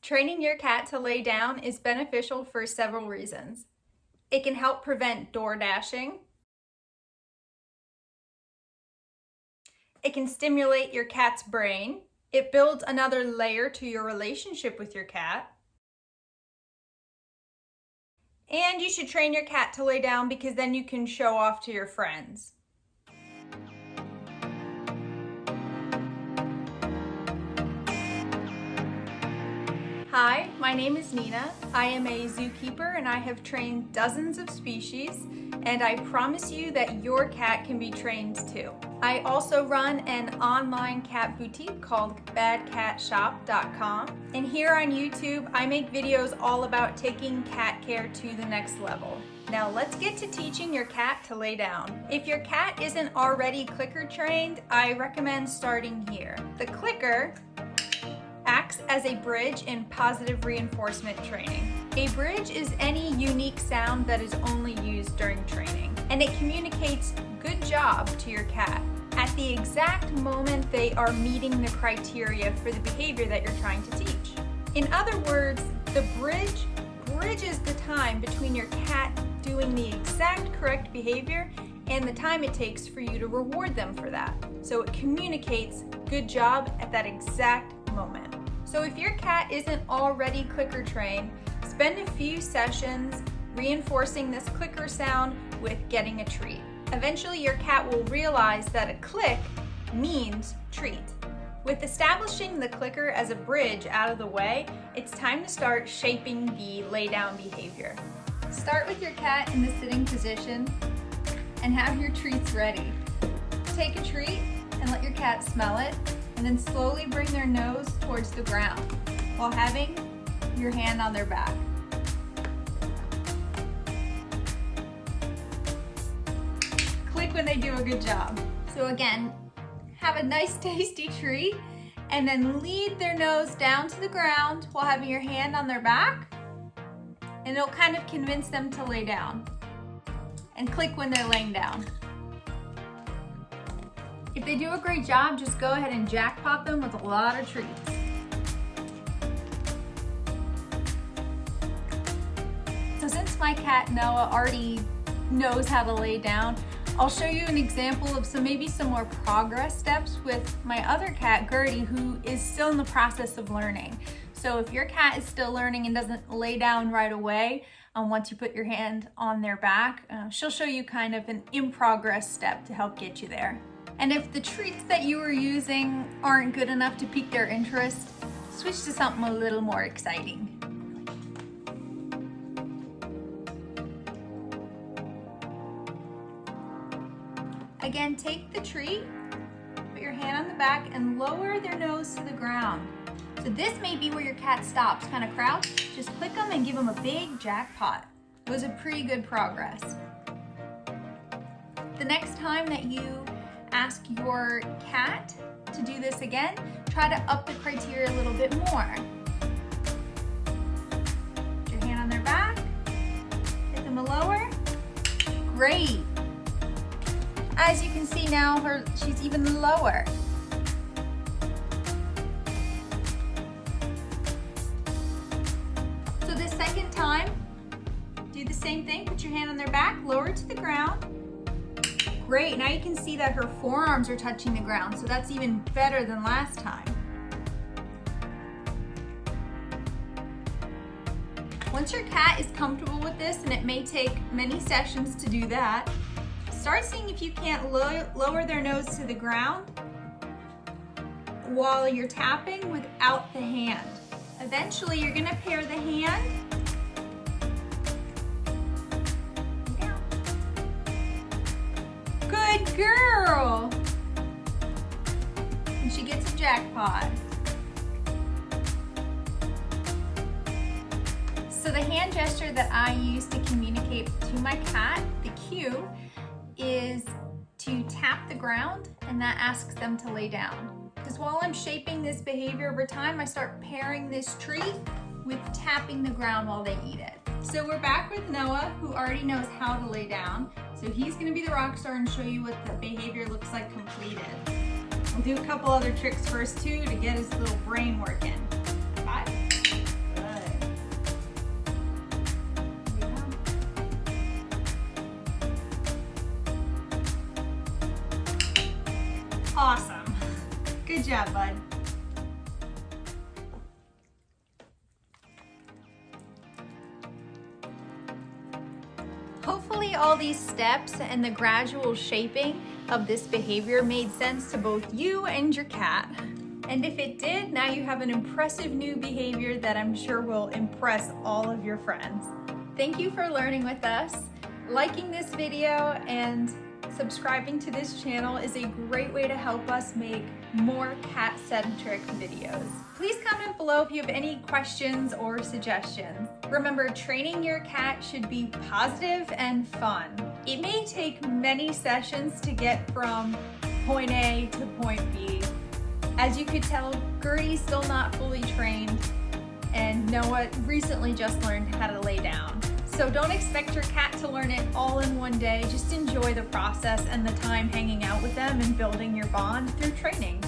Training your cat to lay down is beneficial for several reasons. It can help prevent door dashing. It can stimulate your cat's brain. It builds another layer to your relationship with your cat. And you should train your cat to lay down because then you can show off to your friends. Hi, my name is Nina. I am a zookeeper and I have trained dozens of species, and I promise you that your cat can be trained too. I also run an online cat boutique called badcatshop.com, and here on YouTube I make videos all about taking cat care to the next level. Now let's get to teaching your cat to lay down. If your cat isn't already clicker trained, I recommend starting here. The clicker acts as a bridge in positive reinforcement training. A bridge is any unique sound that is only used during training, and it communicates "good job" to your cat at the exact moment they are meeting the criteria for the behavior that you're trying to teach. In other words, the bridge bridges the time between your cat doing the exact correct behavior and the time it takes for you to reward them for that. So it communicates "good job" at that exact moment. So if your cat isn't already clicker trained, spend a few sessions reinforcing this clicker sound with getting a treat. Eventually your cat will realize that a click means treat. With establishing the clicker as a bridge out of the way, it's time to start shaping the lay down behavior. Start with your cat in the sitting position and have your treats ready. Take a treat and let your cat smell it, and then slowly bring their nose towards the ground while having your hand on their back. Click when they do a good job. So again, have a nice tasty treat and then lead their nose down to the ground while having your hand on their back, and it'll kind of convince them to lay down. And click when they're laying down. If they do a great job, just go ahead and jackpot them with a lot of treats. So since my cat Noah already knows how to lay down, I'll show you an example of maybe some more progress steps with my other cat, Gertie, who is still in the process of learning. So if your cat is still learning and doesn't lay down right away, once you put your hand on their back, she'll show you kind of an in progress step to help get you there. And if the treats that you were using aren't good enough to pique their interest, switch to something a little more exciting. Again, take the treat, put your hand on the back, and lower their nose to the ground. So this may be where your cat stops, kind of crouch. Just click them and give them a big jackpot. It was a pretty good progress. The next time that you ask your cat to do this again, try to up the criteria a little bit more. Put your hand on their back, hit them a lower. Great. As you can see now, she's even lower. So the second time, do the same thing. Put your hand on their back, lower it to the ground. Great, now you can see that her forearms are touching the ground, so that's even better than last time. Once your cat is comfortable with this, and it may take many sessions to do that, start seeing if you can't lower their nose to the ground while you're tapping without the hand. Eventually, you're gonna pair the hand down. Good girl! And she gets a jackpot. So the hand gesture that I use to communicate to my cat, the cue, is to tap the ground, and that asks them to lay down. Because while I'm shaping this behavior over time, I start pairing this treat with tapping the ground while they eat it. So we're back with Noah, who already knows how to lay down. So he's gonna be the rock star and show you what the behavior looks like completed. We'll do a couple other tricks first too to get his little brain working. 5, Good job, bud. Hopefully all these steps and the gradual shaping of this behavior made sense to both you and your cat. And if it did, now you have an impressive new behavior that I'm sure will impress all of your friends. Thank you for learning with us. Liking this video and subscribing to this channel is a great way to help us make more cat-centric videos. Please comment below if you have any questions or suggestions. Remember, training your cat should be positive and fun. It may take many sessions to get from point A to point B. As you could tell, Gertie's still not fully trained, and Noah recently just learned how to lay down. So don't expect your cat to learn it all in one day. Just enjoy the process and the time hanging out with them and building your bond through training.